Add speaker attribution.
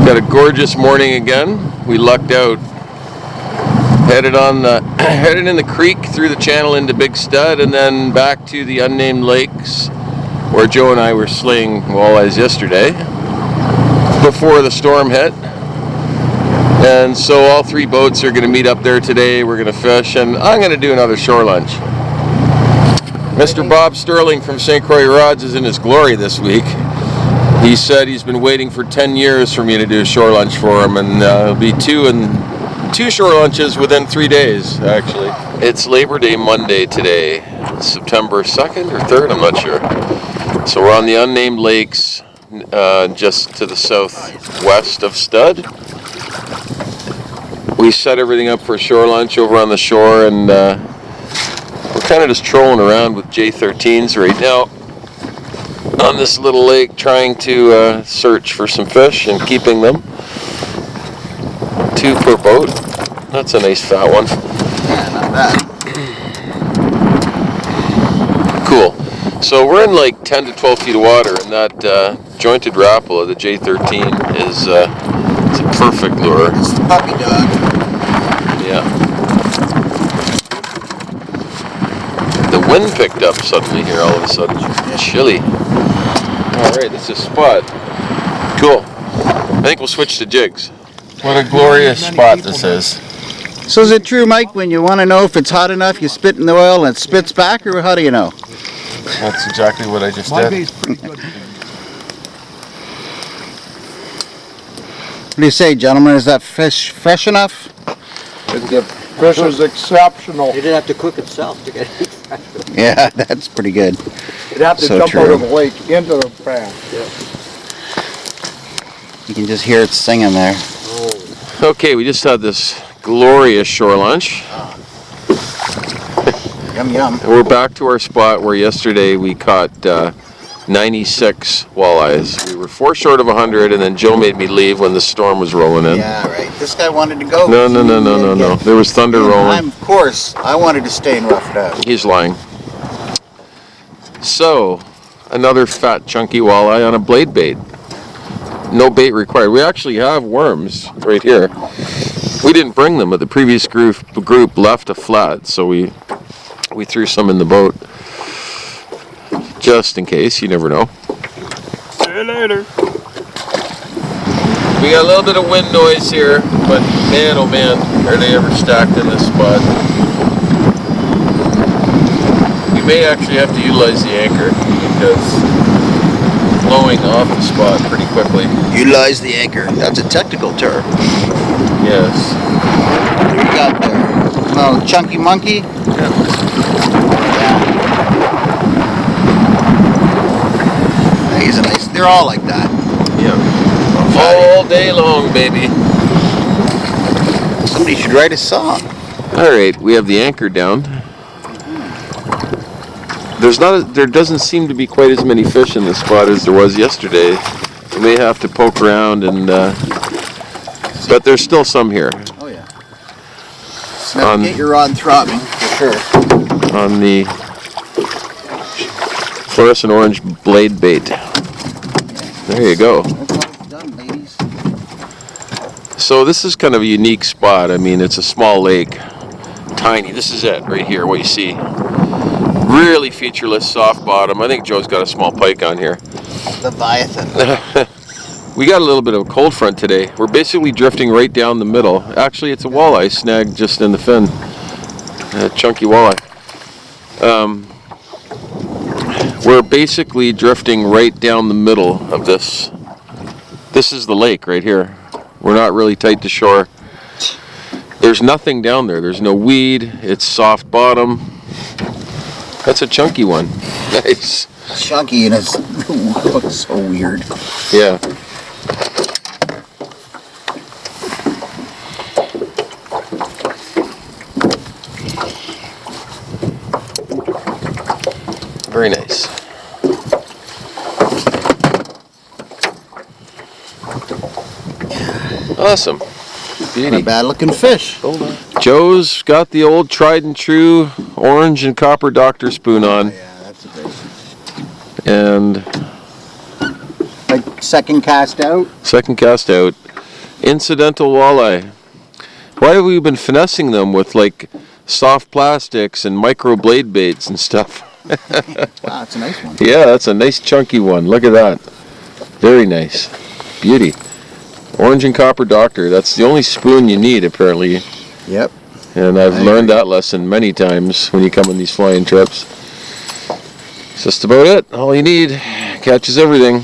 Speaker 1: Got a gorgeous morning again. We lucked out. Headed in the creek through the channel into Big Stud and then back to the unnamed lakes where Joe and I were slaying walleyes yesterday before the storm hit. And so all three boats are going to meet up there today. We're going to fish, and I'm going to do another shore lunch. Mr. Bob Sterling from St. Croix Rods is in his glory this week. He said he's been waiting for 10 years for me to do a shore lunch for him, and it'll be two shore lunches within 3 days, actually. It's Labor Day Monday today, September 2nd or 3rd, I'm not sure. So we're on the unnamed lakes, just to the southwest of Stud. We set everything up for a shore lunch over on the shore, and we're kind of just trolling around with J13s right now on this little lake, trying to search for some fish and keeping them. 2 per boat. That's a nice fat one.
Speaker 2: Yeah, not bad.
Speaker 1: Cool. So we're in like 10 to 12 feet of water, and that jointed Rapala, the J13, is it's a perfect lure.
Speaker 2: It's the puppy dog.
Speaker 1: Yeah. The wind picked up suddenly here all of a sudden. Chilly. Alright, this is a spot. Cool. I think we'll switch to jigs. What a glorious spot this is.
Speaker 2: So is it true, Mike, when you want to know if it's hot enough, you spit in the oil and it spits back, or how do you know?
Speaker 1: That's exactly what I just did.
Speaker 2: What do you say, gentlemen? Is that fish fresh enough?
Speaker 3: The fish is exceptional.
Speaker 4: It didn't have to cook itself to get it.
Speaker 2: Yeah, that's pretty good.
Speaker 3: It'd have to
Speaker 2: So
Speaker 3: jump
Speaker 2: true.
Speaker 3: out of the lake into the pan.
Speaker 2: You can just hear it singing there.
Speaker 1: Okay, we just had this glorious shore lunch.
Speaker 2: Yum, yum.
Speaker 1: And we're back to our spot where yesterday we caught 96 walleyes. We were 4 short of 100, and then Joe made me leave when the storm was rolling in.
Speaker 2: Yeah, right. This guy wanted to go.
Speaker 1: No. There was thunder rolling.
Speaker 2: Of course, I wanted to stay and rough it out.
Speaker 1: He's lying. So, another fat chunky walleye on a blade bait. No bait required. We actually have worms right here. We didn't bring them, but the previous group left a flat, so we threw some in the boat. Just in case, you never know.
Speaker 3: See you later.
Speaker 1: We got a little bit of wind noise here, but man, oh man, are they ever stacked in this spot. We may actually have to utilize the anchor because blowing off the spot pretty quickly.
Speaker 2: Utilize the anchor. That's a technical term.
Speaker 1: Yes.
Speaker 2: What do we got there? Oh, chunky monkey? He's a nice. They're all like that.
Speaker 1: Yeah. All day long, baby.
Speaker 2: Somebody should write a song.
Speaker 1: All right, we have the anchor down. There doesn't seem to be quite as many fish in this spot as there was yesterday. We may have to poke around, and but there's still some here.
Speaker 2: Oh yeah. Now get your rod throbbing for sure.
Speaker 1: On the fluorescent orange blade bait. There you go.
Speaker 2: That's all it's done, ladies.
Speaker 1: So this is kind of a unique spot. I mean, it's a small lake, tiny. This is it right here, what you see. Really featureless, soft bottom. I think Joe's got a small pike on here.
Speaker 2: Leviathan.
Speaker 1: We got a little bit of a cold front today. We're basically drifting right down the middle. Actually, it's a walleye snagged just in the fin. A chunky walleye. We're basically drifting right down the middle of this. This is the lake right here. We're not really tight to shore. There's nothing down there. There's no weed. It's soft bottom. That's a chunky one. Nice.
Speaker 2: Chunky and it's looks so weird.
Speaker 1: Yeah. Very nice. Awesome. Beauty.
Speaker 2: Not a bad looking fish.
Speaker 1: Hold on. Joe's got the old tried and true orange and copper doctor spoon on.
Speaker 2: Oh, yeah, that's a big one.
Speaker 1: And
Speaker 2: Like second cast out?
Speaker 1: second cast out. Incidental walleye. Why have we been finessing them with like soft plastics and micro blade baits and stuff?
Speaker 2: Wow, it's a nice one.
Speaker 1: Yeah, that's a nice chunky one. Look at that. Very nice. Beauty. Orange and copper doctor. That's the only spoon you need apparently.
Speaker 2: Yep.
Speaker 1: And I've learned that lesson many times when you come on these flying trips. That's just about it. All you need. Catches everything.